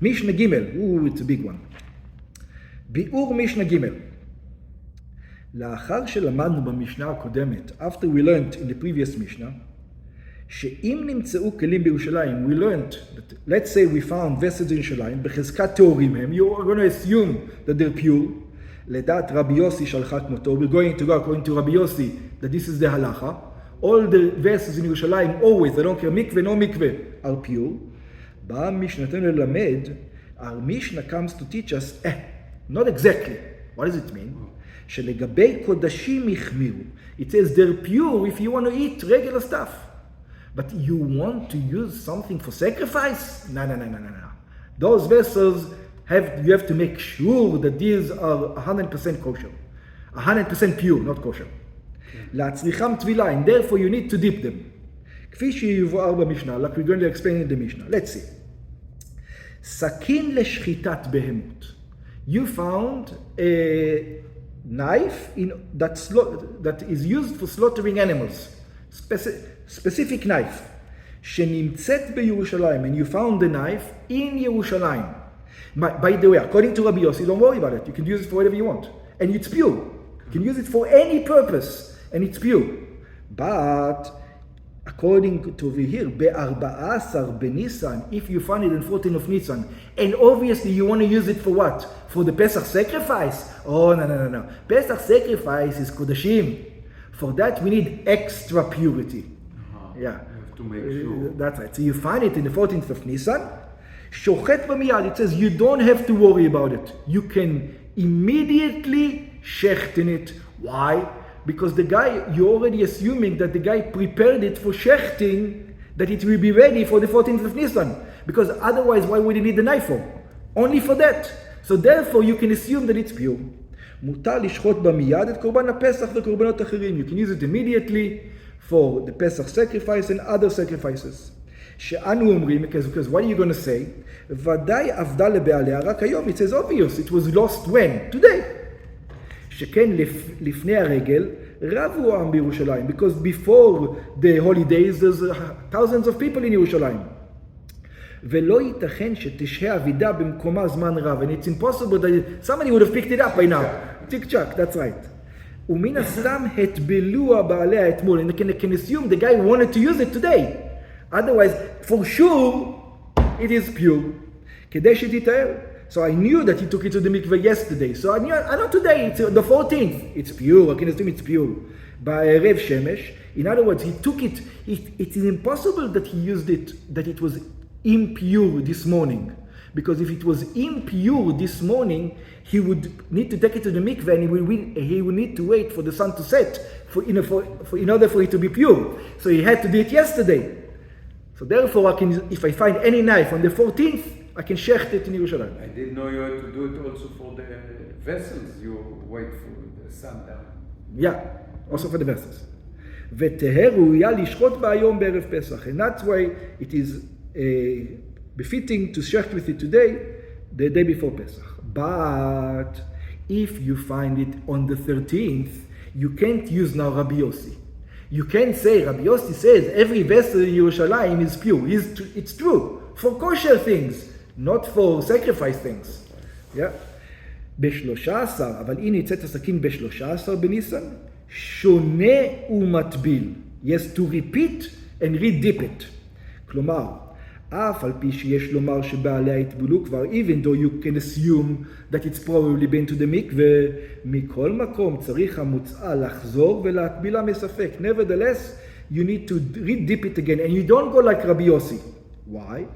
Mishna Gimel, it's a big one. ביאור משנה ג' לאחר שלמדנו במשנה הקודמת, after we learned in the previous Mishnah, שאם נמצאו כלים בירושלים, we learned that, let's say we found vessels in ירושלים, בחזקת טהורים הם, you are going to assume that they're pure, לדעת רבי יוסי שלחה כמותו, we're going to go according to רבי יוסי, that this is the halacha, all the vessels in ירושלים, always, I don't care, mikveh, no mikveh, are pure, באה משנתנו ללמד, our Mishnah comes to teach us, not exactly. What does it mean? שלגבי קודשים החמירו. It says they're pure if you want to eat regular stuff. But you want to use something for sacrifice? No. Those vessels, you have to make sure that these are 100% kosher. 100% pure, not kosher. להצריכם טבילה, and therefore you need to dip them. כפי שיובאר במשנה, like we're going to explain in the Mishnah. Let's see. סכין לשחיטת בהמות. You found a knife that is used for slaughtering animals. Specific knife. שנמצאת בירושלים, and you found the knife in ירושלים. By the way, according to Rabbi Yossi, don't worry about it. You can use it for whatever you want. And it's pure. You can use it for any purpose, and it's pure. But according to over here, ב-14 בניסן, if you find it in 14 of Nisan, and obviously you want to use it for what? For the Pesach sacrifice? Oh, no. Pesach sacrifice is kodashim. For that we need extra purity. Yeah. You have to make sure. That's right. So you find it in the 14th of Nisan. Shochet b'miyad, it says you don't have to worry about it. You can immediately shechten it. Why? Because the guy, you're already assuming that the guy prepared it for shechting, that it will be ready for the 14th of Nisan. Because otherwise, why would you need the knife for? Only for that. So therefore, you can assume that it's pure. מותר לשחוט במייד את קורבן הפסח וקורבנות אחרים. You can use it immediately for the Pesach sacrifice and other sacrifices. שאנו אומרים, because what are you going to say? ודאי עבדה לבעליה רק היום. It says obvious. It was lost when? Today. שכן לפני הרגל רבו העם בירושלים, because before the holidays there's thousands of people in ירושלים. ולא ייתכן שתשהה אבידה במקומה זמן רב, and it's impossible that somebody would have picked it up by now. Tick-chack, that's right. ומן הסתם התבלו בעליה אתמול, and I can assume the guy wanted to use it today. Otherwise, for sure, it is pure. כדי שתתאר. So I knew that he took it to the mikveh yesterday. So I know today, it's the 14th. It's pure, I can assume it's pure. בערב שמש. In other words, he took it. It is impossible that he used it, that it was impure this morning. Because if it was impure this morning, he would need to take it to the mikveh and he would need to wait for the sun to set in order for it to be pure. So he had to do it yesterday. So therefore, if I find any knife on the 14th, I can shecht it in Yerushalayim. I didn't know you had to do it also for the vessels. You wait for the sundown. Yeah, also for the vessels. ותהא ראויה לשחוט בה היום בערב פסח. And that's why it is befitting to shecht with it today, the day before Pesach. But if you find it on the 13th, you can't use now Rabbi Yossi. You can't say, Rabbi Yossi says, every vessel in Yerushalayim is pure. It's true. For kosher things. Not for sacrifice things. Yeah. ב-13, אבל הנה יצאת הסכין ב-13 בניסן, שונה ומטביל. Yes, to repeat and redip it. כלומר, אף על פי שיש לומר שבעליה יטבלו כבר, even though you can assume that it's probably been to the mikveh, מכל מקום צריך המוצאה לחזור ולהטבילה מספק. Nevertheless, you need to redip it again, and you don't go like Rabbi Yossi. Why?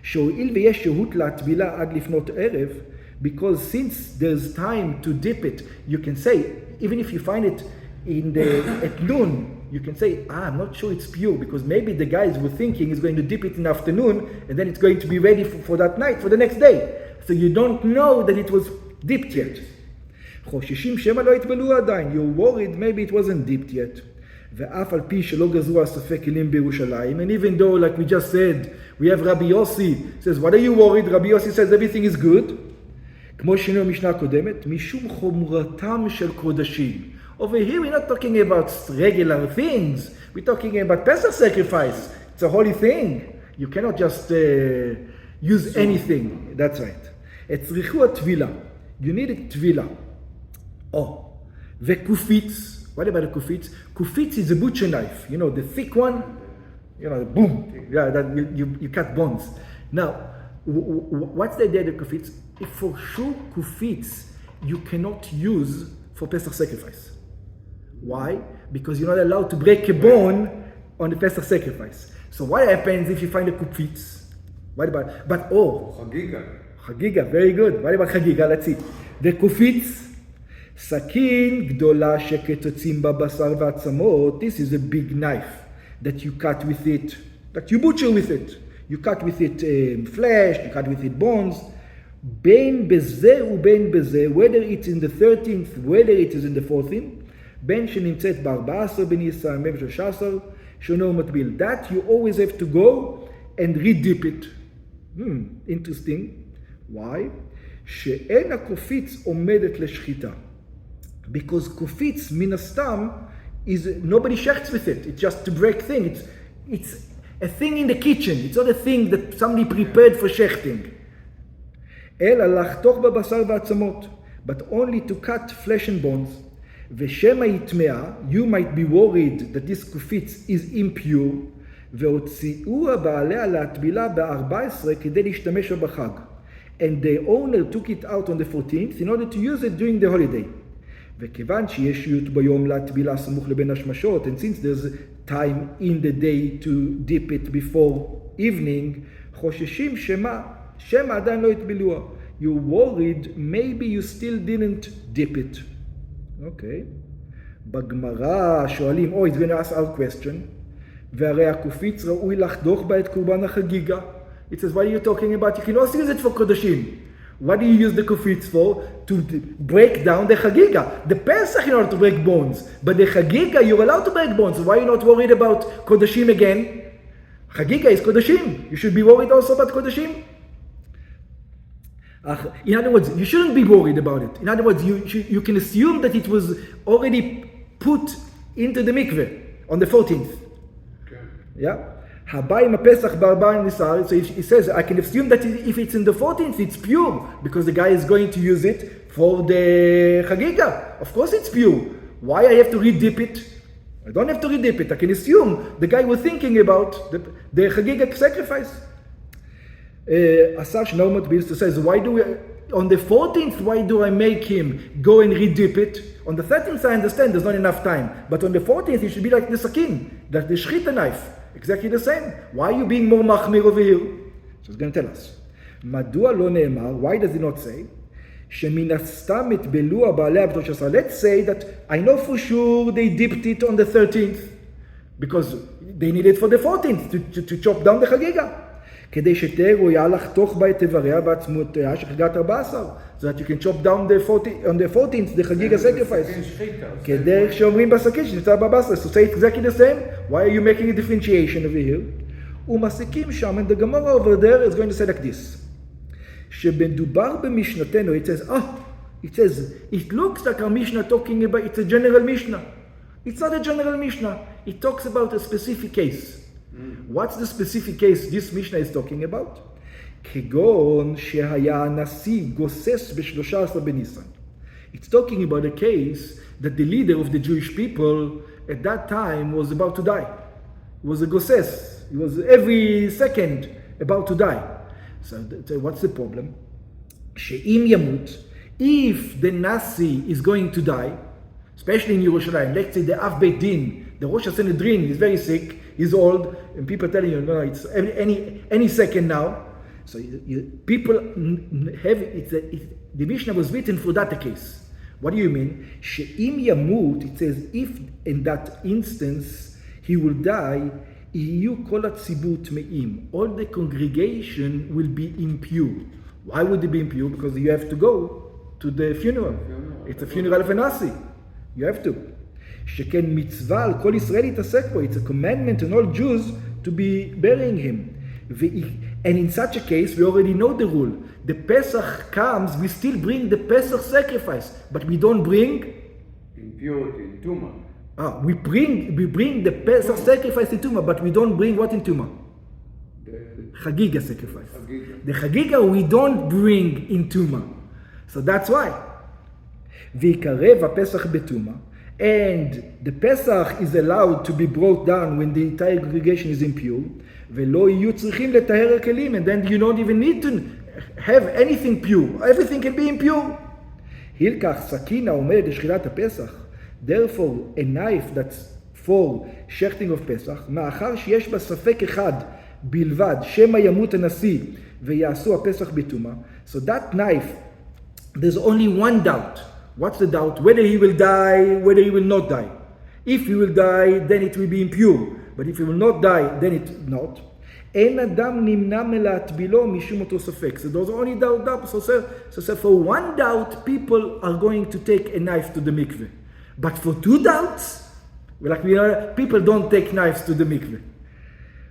שהואיל ויש שהות להטבילה עד לפנות ערב, because since there's time to dip it, you can say, even if you find it at noon, you can say, I'm not sure it's pure, because maybe the guys were thinking he's going to dip it in the afternoon, and then it's going to be ready for that night, for the next day. So you don't know that it was dipped yet. חוששים שמא לא יטבלו עדיין. You're worried, maybe it wasn't dipped yet. ואף על פי שלא גזרו הספק כלים בירושלים, and even though, like we just said, we have Rabbi Yossi says, what are you worried? Rabbi Yossi says everything is good. כמו שינו במשנה הקודמת, משום חומרתם של קודשים. Over here we're not talking about regular things. We're talking about Pesach sacrifice. It's a holy thing. You cannot just use anything. That's right. Etzrichu tvila. You need a tvila. Oh, vekufitz. What about a kufitz? Kufitz is a butcher knife. You know, the thick one. You know, boom. Yeah, that you cut bones. Now, what's the idea of kufitz? If for sure kufitz you cannot use for Pesach sacrifice. Why? Because you're not allowed to break a bone on the Pesach sacrifice. So what happens if you find a kufitz? What about? Chagiga, very good. What about chagiga? Let's see. The kufitz. סכין גדולה שקצצים בה בשר ועצמות, this is a big knife that you cut with it, that you butcher with it. You cut with it flesh, you cut with it bones. בין בזה ובין בזה, whether it's in the 13th, whether it is in the 14th, בין שנמצאת ב-14 בניסן, בין ב-13, שונו מטביל. That you always have to go and re-dip it. Interesting. Why? שאין הקופיץ עומדת לשחיטה. Because kufitz, min hastam, is nobody shechts with it. It's just to break things. It's a thing in the kitchen. It's not a thing that somebody prepared for shechting. אלא לחתוך בבשר ועצמות, but only to cut flesh and bones. ושמא יטמעה, you might be worried that this kufitz is impure, והוציאוה בעליה להטבילה ב-14 כדי להשתמש בה בחג. And the owner took it out on the 14th in order to use it during the holiday. וכיוון שיש שיות ביום להטבילה סמוך לבין השמשות, and since there's time in the day to dip it before evening, חוששים שמא עדיין לא הטבילוה. You're worried, maybe you still didn't dip it. Okay. בגמרא שואלים, he's going to ask our question, והרי הקופיץ ראוי לחדוך בה את קורבן החגיגה. It says, what are you talking about? You can also use it for kodashim. What do you use the kufitz for? To break down the chagiga. The Pesach in order to break bones. But the chagiga, you're allowed to break bones. So why are you not worried about kodashim again? Chagiga is kodashim. You should be worried also about kodashim. In other words, you shouldn't be worried about it. In other words, you can assume that it was already put into the mikveh on the 14th. Okay. Yeah? Habayim Pesach Barbarim Nisar. So he says, I can assume that if it's in the 14th, it's pure, because the guy is going to use it for the Chagiga. Of course it's pure. Why I have to re-dip it? I don't have to re-dip it. I can assume the guy was thinking about the Chagiga sacrifice. Asar Shnaumot Bilster says, why do we, on the 14th, why do I make him go and re-dip it? On the 13th, I understand there's not enough time. But on the 14th, it should be like the sakin, like the shchita knife. Exactly the same. Why are you being more machmir over here? So he's going to tell us. מדוע לא נאמר, why does he not say, שמן הסתם הטבלוה בעלי הבתות שעשה. Let's say that I know for sure they dipped it on the 13th, because they need it for the 14th to chop down the חגיגה. כדי שתהיה ראויה לחתוך בה את איבריה ועצמותיה של חגיגת 14. So that you can chop down on the 14th, the חגיגה sacrifice. כדי שאומרים בסכין שנמצא ב-14. So say it exactly the same. Why are you making a differentiation over here? ומסיקים שם, and the Gemara over there is going to say like this. שבדובר במשנתנו, it says, it looks like our Mishnah talking about, it's a general Mishnah. It's not a general Mishnah. It talks about a specific case. What's the specific case this Mishnah is talking about? כגון שהיה הנשיא גוסס ב-13 בניסן. It's talking about a case that the leader of the Jewish people at that time was about to die. He was a gosses. He was every second about to die. So what's the problem? שאם ימות, if the Nasi is going to die, especially in Yerushalayim, let's say the Av Beit Din, the Rosh Hashanah is very sick, he's old, and people are telling you, no, it's any second now. So people have, the Mishnah was written for that case. What do you mean? She'im yamut, it says, if in that instance he will die, iyu kol hatzibur tme'im. All the congregation will be impure. Why would they be impure? Because you have to go to the funeral. It's a funeral of a Nasi. You have to. שכן מצווה על כל ישראל להתעסק בו. It's a commandment on all Jews to be burying him. And in such a case, we already know the rule. The Pesach comes, we still bring the Pesach sacrifice, but we don't bring impurity, tumah. We bring the Pesach sacrifice in tumah, but we don't bring what in tumah? The Chagiga sacrifice. Chagiga. The Chagiga we don't bring in Tuma. So that's why. V'ikarev ha-Pesach betuma. And the Pesach is allowed to be brought down when the entire congregation is impure. ולא יהיו צריכים לטהר הכלים, and then you don't even need to have anything pure. Everything can be impure. הילקח סכין העומד לשחילת הפסח. Therefore, a knife that's for shechting of Pesach, מאחר שיש בה ספק אחד בלבד, שמא ימות הנשיא ויעשו הפסח בתומה. So that knife, there's only one doubt. What's the doubt? Whether he will die, whether he will not die. If he will die, then it will be impure. But if he will not die, then it not. אין אדם נמנע מלהטבילו משום אותו ספק. So there's only doubt. So for one doubt, people are going to take a knife to the mikveh. But for two doubts, like we know, people don't take knives to the mikveh.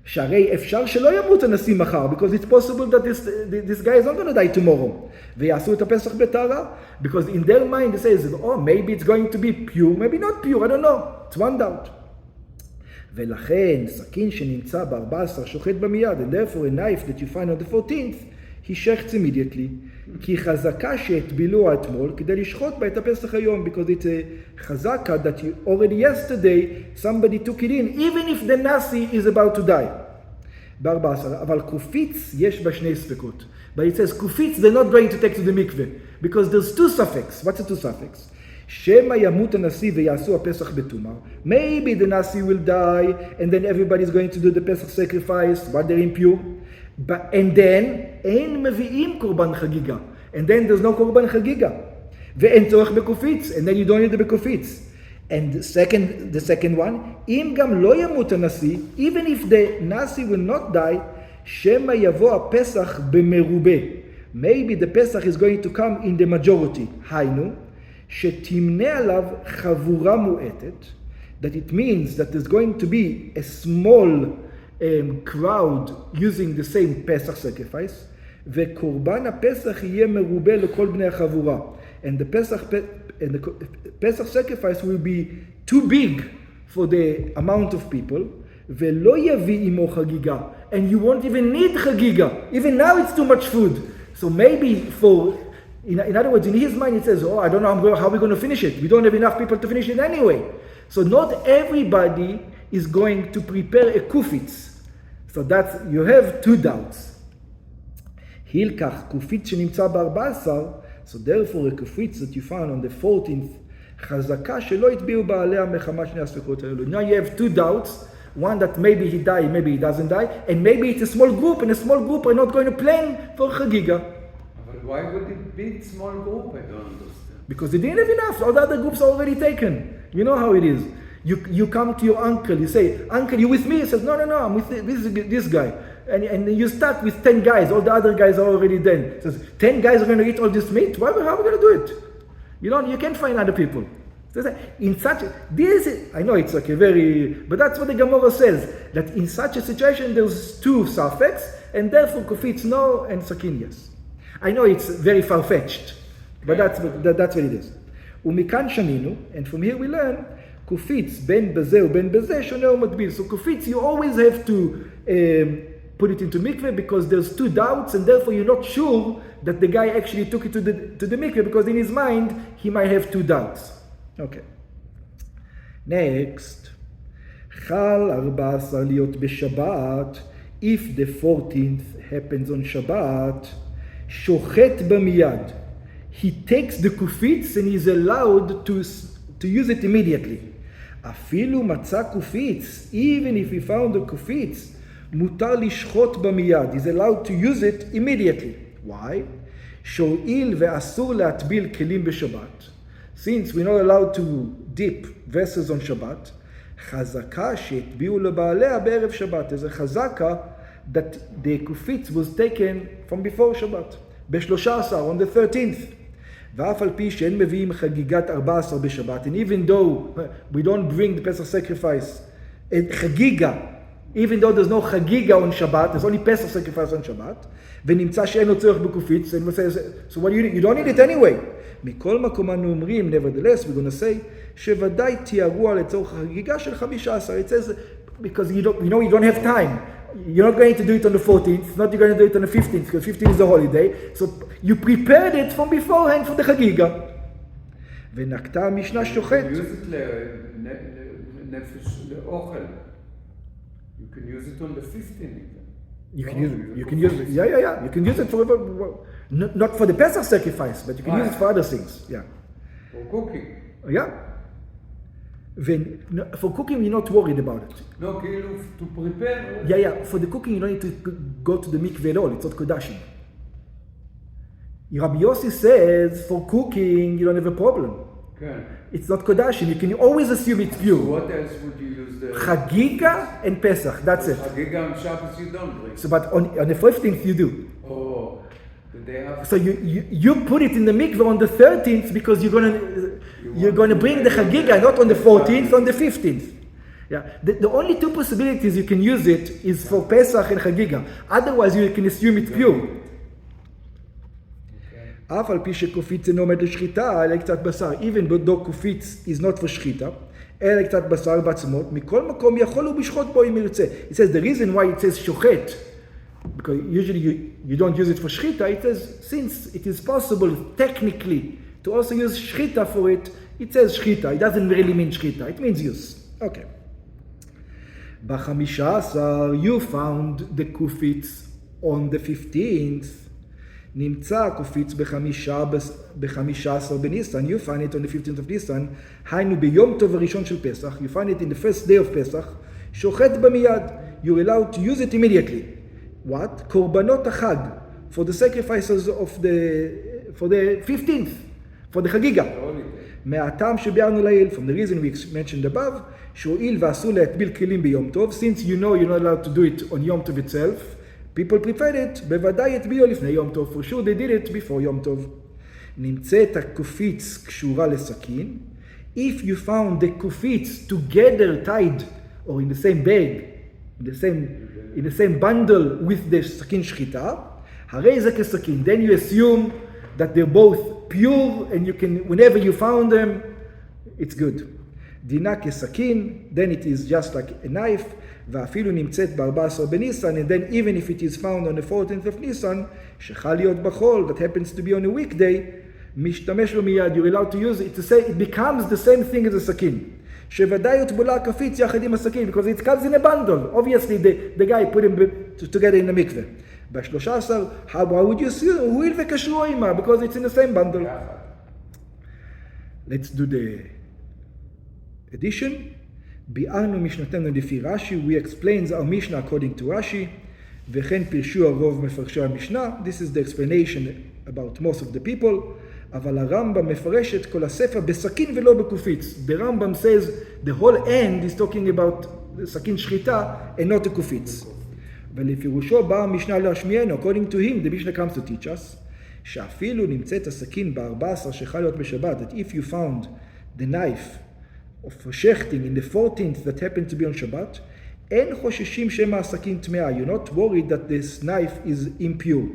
שהרי אפשר שלא ימות הנשיא מחר, because it's possible that this guy is not going to die tomorrow. ויעשו את הפסח בטהרה, because in their mind it says, oh, maybe it's going to be pure, maybe not pure, I don't know. It's one doubt. ולכן, סכין שנמצא ב-14 שוחט במיד, and therefore a knife that you find on the 14th, he shechts immediately. כי חזקה שהטבילו אתמול כדי לשחוט בה את הפסח היום, because it's a חזקה that you, already yesterday somebody took it in, even if the nasi is about to die. ב-14, אבל קופיץ יש בה שני ספקות. But it says, קופיץ they're not going to take to the mikveh, because there's two suffix. What's the two suffix? שמא ימות הנשיא ויעשו הפסח בתומה. Maybe the nasi will die, and then everybody's going to do the Pesach sacrifice, but they're impure. But, and then, אין מביאים קורבן חגיגה. And then there's no קורבן חגיגה. ואין צורך בקופיץ, and then you don't need the בקופיץ. And the second one, אם גם לא ימות הנשיא, even if the nasi will not die, שמא יבוא הפסח במרובה. Maybe the Pesach is going to come in the majority. היינו, שתמנה עליו חבורה מועטת, that it means that there's going to be a small crowd using the same Pesach sacrifice, וקורבן הפסח יהיה מרובה לכל בני החבורה. And the Pesach sacrifice will be too big for the amount of people, ולא יביא עמו חגיגה. And you won't even need חגיגה. Even now it's too much food. So maybe for, in other words, in his mind it says, oh, I don't know how we're going to finish it. We don't have enough people to finish it anyway. So not everybody is going to prepare a kufitz. So that's, you have two doubts. הילקח קופיץ שנמצא ב-14, so therefore a קופיץ that you found on the 14th, חזקה שלא התביעו בעליה מחמת שני הספקות האלו. Now you have two doubts, one that maybe he died, maybe he doesn't die, and maybe it's a small group, and a small group are not going to plan for חגיגה. But why would it be a small group? I don't understand. Because they didn't have enough, all the other groups are already taken. You know how it is. You come to your uncle, you say, uncle, you with me? He says, no, I'm with this guy. And you start with 10 guys, all the other guys are already dead. He says, 10 guys are going to eat all this meat? How are we going to do it? You can't find other people. In such, I know it's like a very, but that's what the Gemara says, that in such a situation there's two suffix, and therefore kufitz no, and sakin yes. I know it's very far-fetched, but that's what it is. ומכאן שנינו, and from here we learn, קופיץ בין בזה ובין בזה שונה ומטביל. So קופיץ, you always have to put it into mikveh because there's two doubts, and therefore you're not sure that the guy actually took it to the mikveh, because in his mind he might have two doubts. Okay. Next. חל 14 להיות בשבת, if the 14th happens on Shabbat, שוחט במיד. He takes the kufitz and he's allowed to use it immediately. אפילו מצא קופיץ, even if he found a קופיץ, מותר לשחוט במיד. He's allowed to use it immediately. Why? שהואיל ואסור להטביל כלים בשבת. Since we're not allowed to dip vessels on Shabbat, חזקה שהטביעו לבעליה בערב שבת. There's a חזקה that the קופיץ was taken from before Shabbat. ב-13, on the 13th. ואף על פי שאין מביאים חגיגת 14 בשבת, and even though we don't bring the Pesach sacrifice, חגיגה, even though there's no חגיגה on Shabbat, there's only Pesach sacrifice on Shabbat, ונמצא שאין לו צורך בקופיץ, and we say, so what do you don't need it anyway. מכל מקום אנו אומרים, nevertheless, we're going to say, שוודאי תיארו לצורך החגיגה של 15. It says, because you don't have time. you're not going to do it on the 14th, not you're going to do it on the 15th, because 15th is a holiday. So you prepared it from beforehand for the Chagiga. ונקטה המשנה שוחט. You can use it לנפש, לאוכל. You can use it on the 15th. You can use it. Yeah. You can use it for not for the Pesach sacrifice, but you can use it for other things. Yeah. For cooking. Yeah. For cooking, you're not worried about it. No, כאילו, to prepare. Yeah. For the cooking, you don't need to go to the mikveh at all. It's not kodashim. Rabbi Yossi says for cooking, you don't have a problem. Okay. It's not kodashim. You can always assume it's pure. So what else would you use the... Chagiga and Pesach. That's it. Chagiga and Shabbos you don't drink. So, but on the 15th you do. Oh, they have... So you put it in the mikveh on the 13th because you're gonna bring the Chagiga not on the 14th, on the 15th. Yeah. The only two possibilities you can use it is for Pesach and Chagiga. Otherwise you can assume it's pure. אף על פי שקופיץ אינו עומד לשחיטה, אלא קצת בשר. Even though קופיץ is not for שחיטה, אלא קצת בשר בעצמות, מכל מקום יכול הוא בשחוט בו אם ירצה. It says the reason why it says שוחט, because usually you don't use it for שחיטה, it says since it is possible technically to also use שחיטה for it, it says שחיטה. It doesn't really mean שחיטה, it means use. Okay. ב-15 you found the קופיץ on the 15th. נמצא הקופיץ ב-15 בניסן, you find it on the 15th of Nisan, היינו ביום טוב הראשון של פסח, you find it in the first day of פסח, שוחט במיד, you're allowed to use it immediately. What? קורבנות החג, for the sacrifices of for the 15th, for the חגיגה. מהטעם שביארנו לעיל, from the reason we mentioned above, שהואיל ואסור להטביל כלים ביום טוב, since you know you're not allowed to do it on יום טוב itself, people prepared it, בוודאי הטביעו לפני יום טוב, for sure they did it before יום טוב. נמצאת הקופיץ קשורה לסכין, if you found the קופיץ together tied, or in the same bag, in the same bundle with the סכין שחיטה, הרי זה כסכין, then you assume that they're both pure, and you can, whenever you found them, it's good. דינה כסכין, then it is just like a knife, ואפילו נמצאת ב-14 בניסן, and then even if it is found on the 14th of Nisan, שחל להיות בחול, that happens to be on a weekday, משתמש לו מיד, you're allowed to use it to say, it becomes the same thing as a סכין. שוודאי הוטבולה הקפיץ יחד עם הסכין, because it comes in a bundle. Obviously the guy put them together in the mikveh. ב-13, how would you see, הואיל וקשרו עימה, because it's in the same bundle. Let's do the addition. ביארנו משנתנו לפי רש"י, we explains our Mishnah according to Rashi, וכן פירשו הרוב מפרשי המשנה, this is the explanation about most of the people, אבל הרמב"ם מפרש את כל הספר בסכין ולא בקופיץ. The Rambam says the whole end is talking about סכין שחיטה and not a קופיץ. ולפירושו באה המשנה להשמיענו, according to him, the Mishnah comes to teach us, שאפילו נמצאת הסכין ב-14 שחל להיות בשבת, that if you found the knife of shechting in the 14th that happened to be on Shabbat, אין חוששים שמא הסכין טמאה. You're not worried that this knife is impure.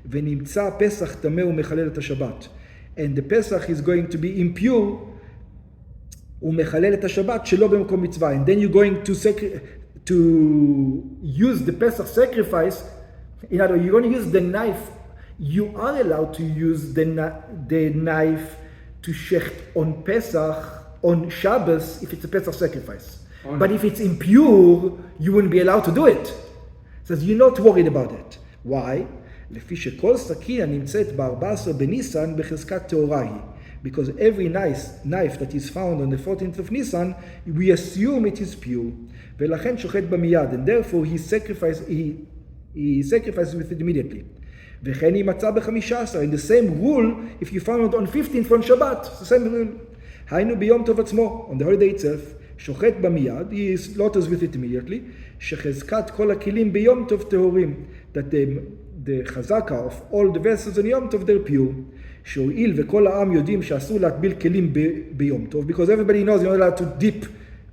ונמצא פסח טמא ומחלל את השבת. And the Pesach is going to be impure ומחלל את השבת שלא במקום מצווה. And then you're going to use the Pesach sacrifice. In other words, you're going to use the knife. You are allowed to use the knife to shecht on Pesach, on Shabbos, if it's a Pesach sacrifice. But if it's impure, you wouldn't be allowed to do it. It says, you're not worried about it. Why? לפי שכל סכין הנמצאת ב-14 בניסן בחזקת טהורה היא. Because every knife that is found on the 14th of Nisan, we assume it is pure. ולכן שוחט במיד, and therefore he sacrifices with it immediately. וכן היא מצאה ב-15, in the same rule, if you found it on 15th on Shabbat, it's the same rule. היינו ביום טוב עצמו, on the holiday itself, שוחט במיד, he slaughters with it immediately, שחזקת כל הכלים ביום טוב טהורים, that the חזקה of all the vessels on יום טוב they're pure, שהואיל וכל העם יודעים שאסור להטביל כלים ביום טוב, because everybody knows you're not allowed to dip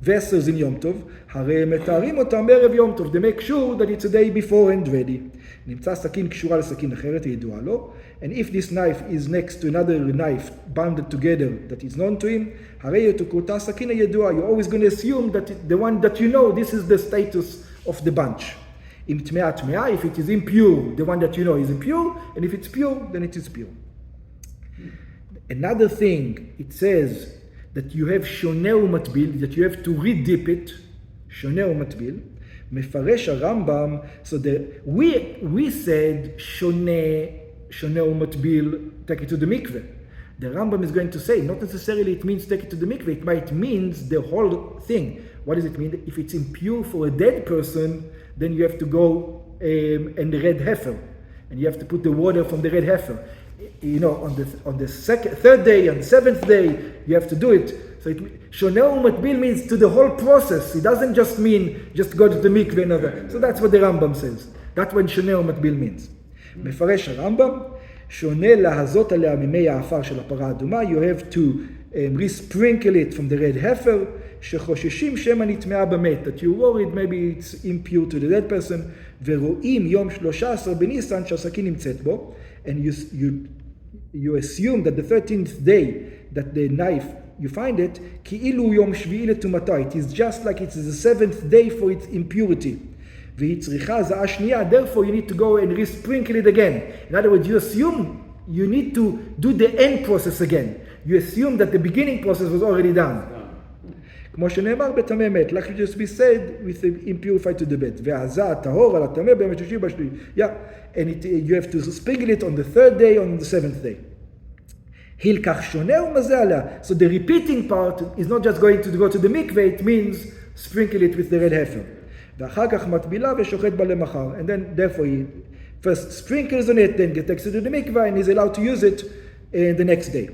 vessels in יום טוב, הרי הם מתארים אותם בערב יום טוב, they make sure that it's a day before and ready. נמצא סכין קשורה לסכין אחרת, היא ידועה לו, and if this knife is next to another knife bounded together that is known to him, הרי אותה סכין הידועה, you're always going to assume that the one that you know, this is the status of the bunch. Im tmea tmea, if it is impure, the one that you know is impure, and if it's pure, then it is pure. Another thing, it says that you have shoneh umatbil, that you have to redip it, shoneh umatbil. Mefaresh Rambam, so we said shoneh umatbil, take it to the mikveh. The Rambam is going to say, not necessarily it means take it to the mikveh, it might means the whole thing. What does it mean? If it's impure for a dead person, then you have to go and the red heifer, and you have to put the water from the red heifer. You know, on the third day, on the seventh day, you have to do it. So shoneh umatbil means to the whole process. It doesn't just mean just go to the mikveh and other. So that's what the Rambam says. That's what shoneh umatbil means. מפרש הרמב"ם, שונה להזות עליה ממי האפר של הפרה האדומה, you have to resprinkle it from the red heifer, שחוששים שמא נטמעה במת, that you worried maybe it's impure to the dead person, ורואים יום 13 בניסן שהסכין נמצאת בו, and you assume that the 13th day that the knife, you find it, כאילו יום שביעי לטומאתה, it is just like it's the 7th day for its impurity. והיא צריכה זעה שנייה, therefore you need to go and resprinkle it again. In other words, you assume you need to do the end process again. You assume that the beginning process was already done. כמו שנאמר בטמא מת, like it just be said with the impurified to the bed. והעזה הטהור על הטמא ביום השלישי בשביעי. Yeah, and you have to sprinkle it on the 3rd day, on the 7th day. הילקח שונה ומזה עליה. So the repeating part is not just going to go to the mikveh, it means sprinkle it with the red heifer. ואחר כך מטבילה ושוחט בה למחר. And then, therefore, he first sprinkles on it, then takes it to the mikveh, and is allowed to use it the next day.